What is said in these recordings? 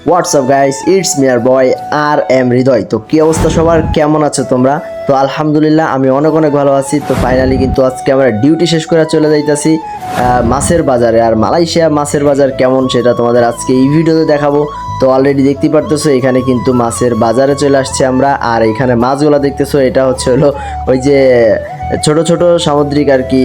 WhatsApp guys, it's মিয়ার বয় আর M হৃদয়। তো কি অবস্থা সবার, কেমন আছো তোমরা? তো আলহামদুলিল্লাহ আমি অনেক অনেক ভালো আছি। তো ফাইনালি কিন্তু আজকে আমরা ডিউটি শেষ করে চলে যাইতাছি মাছের বাজারে। আর মালয়েশিয়া মাছের বাজার কেমন সেটা তোমাদের আজকে এই ভিডিওতে দেখাবো। তো অলরেডি দেখতে পারতেছো এখানে কিন্তু মাছের বাজারে চলে আসছে আমরা। আর এখানে মাছগুলো দেখতেছো, এটা হলো ওই যে ছোট ছোট সামুদ্রিক আর কি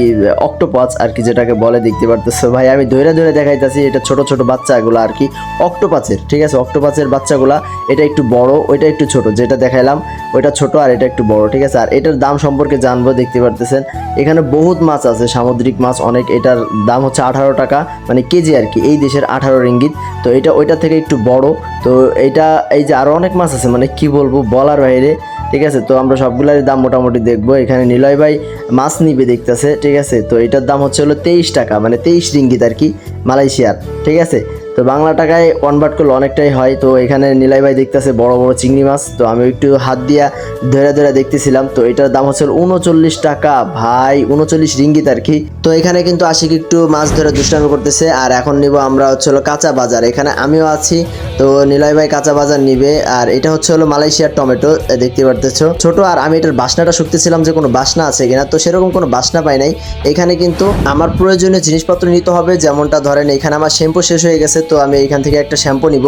অক্টোপাস আর কি যেটাকে বলে, দেখতে পারতেছো ভাই আমি ধরে ধরে দেখাইতাছি। এটা ছোট ছোট বাচ্চাগুলো আর কি অক্টোপাসের, ঠিক আছে, অক্টোপাসের বাচ্চাগুলা। এটা একটু বড়, ওইটা একটু ছোট, যেটা দেখাইলাম ওইটা ছোট আর এটা একটু বড়, ঠিক আছে। আর এটার দাম সম্পর্কে জানবো। দেখতে পারতেছেন এখানে বহুত মাছ আছে, সামুদ্রিক মাছ অনেক। এটার দাম হচ্ছে 18 টাকা, মানে কেজি আর কি, এই দেশের 18 রিঙ্গিত। তো এটা ওইটা থেকে একটু বড়। তো এইটা এই যে আরও অনেক মাছ আছে, মানে কি বলবো বলার বাইরে, ঠিক আছে। তো আমরা সবগুলোর দাম মোটামুটি দেখবো। এখানে নিলয় ভাই মাছ নিবে দেখতেছে, ঠিক আছে। তো এটার দাম হচ্ছে 23 টাকা, মানে 23 রিঙ্গিত আর কি মালয়েশিয়ার, ঠিক আছে। তো বাংলা টাকায় কনভার্ট করলে অনেকটাই হয়। তো এখানে নিলয় ভাই দেখতেছে বড় বড় চিংড়ি মাছ। তো আমি একটু হাত দিয়া ধরে ধরে দেখতেছিলাম। তো এটার দাম হচ্ছে 39 টাকা ভাই, 39 রিঙ্গিত আর কি। তো এখানে কিন্তু আশিক একটু মাছ ধরে দুষ্টামি করতেছে। আর এখন নিব আমরা হলো কাঁচা বাজার, এখানে আমিও আছি। তো নিলয় ভাই কাঁচা বাজার নিবে। আর এটা হলো মালয়েশিয়ার টমেটো, দেখতে পারতেছো ছোট। আর আমি এটার বাসনাটা শুকতেছিলাম যে কোনো বাসনা আছে কিনা, তো সেরকম কোনো বাসনা পাই নাই। এখানে কিন্তু আমার প্রয়োজনীয় জিনিসপত্র নিতে হবে, যেমনটা ধরেন এখানে আমার শ্যাম্পু শেষ হয়ে গেছে। তো আমি এখান থেকে একটা শ্যাম্পু নিব।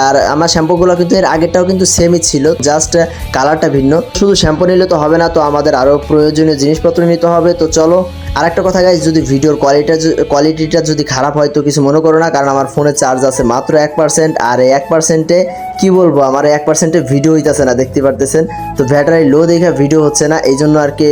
আর আমার শ্যাম্পুগুলো কিন্তু এর আগেরটাও কিন্তু সেমই ছিল, জাস্ট কালারটা ভিন্ন। শুধু শ্যাম্পু নিলে তো হবে না, তো আমাদের আরও প্রয়োজনীয় জিনিসপত্র নিতে হবে। তো চলো। আর একটা কথা গাইজ, যদি ভিডিওর কোয়ালিটিটা যদি খারাপ হয় তো কিছু মনে করো না, কারণ আমার ফোনে চার্জ আছে মাত্র 1%। আর এই 1%-এ কি বলবো, আমার 1%-এ ভিডিও হইতেছে না, দেখতে পারতেছেন। তো ব্যাটারি লো দেখে ভিডিও হচ্ছে না, এই জন্য আর কি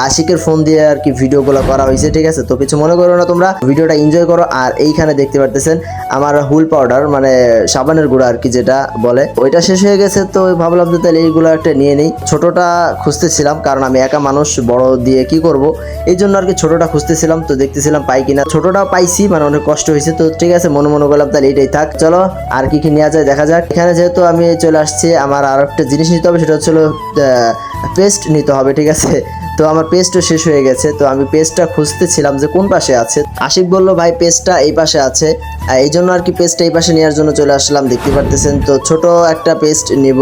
আশিকের ফোন দিয়ে আর কি ভিডিওগুলো করা হয়েছে, ঠিক আছে। তো কিছু মনে করো না, তোমরা ভিডিওটা এনজয় করো। আর এইখানে দেখতে পারতেছেন আমার হুল পাউডার, মানে সাবানের গুঁড়া আর কি যেটা বলে, ওইটা শেষ হয়ে গেছে। তো ভাবলাম যে তাহলে এইগুলো একটা নিয়ে নেই। ছোটটা খুঁজতেছিলাম, কারণ আমি একা মানুষ, বড় দিয়ে কি করব, এই জন্য আর কি ছোটটা খুঁজতেছিলাম। তো দেখতেছিলাম পাই কিনা, ছোটটাও পাইছি, মানে অনেক কষ্ট হয়েছে। তো ঠিক আছে, মনে মনে করলাম তাহলে এটাই থাক। চলো আর কি কি নেওয়া যায় দেখা যাক। এখানে যেহেতু আমি চলে আসছি, আমার আর একটা জিনিস নিতে হবে, সেটা হলো পেস্ট নিতে হবে, ঠিক আছে। তো আমার পেস্টও শেষ হয়ে গেছে। তো আমি পেস্টটা খুঁজতেছিলাম যে কোন পাশে আছে। আশিক বলল ভাই পেস্টটা এই পাশে আছে, এই জন্য আর কি পেস্টটা এই পাশে নেওয়ার জন্য চলে আসলাম, দেখতে পারতেছেন। তো ছোট একটা পেস্ট নিব,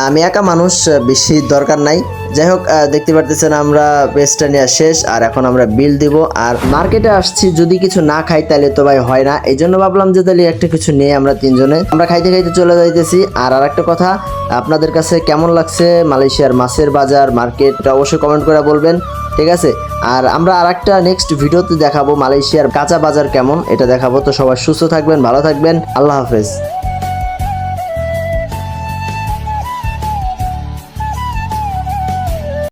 আমি একা মানুষ, বেশি দরকার নাই। যাই হোক, দেখতে পারতেছেন আমরা পেস্টটা নেওয়া শেষ। আর এখন আমরা বিল দিব। আর মার্কেটে আসছি, যদি কিছু না খাই তাহলে তো ভাই হয় না, এই জন্য ভাবলাম যে তাহলে একটা কিছু নিয়ে আমরা তিনজনে আমরা খাইতে খাইতে চলে যাইতেছি। আর আরেকটা কথা, আপনাদের কাছে কেমন লাগছে মালয়েশিয়ার মাছের বাজার মার্কেটটা অবশ্যই কমেন্ট করে বলবেন, ঠিক আছে। আর আমরা আরেকটা নেক্সট ভিডিওতে দেখাবো মালয়েশিয়ার কাঁচা বাজার কেমন, এটা দেখাবো। তো সবাই সুস্থ থাকবেন, ভালো থাকবেন, আল্লাহ হাফেজ।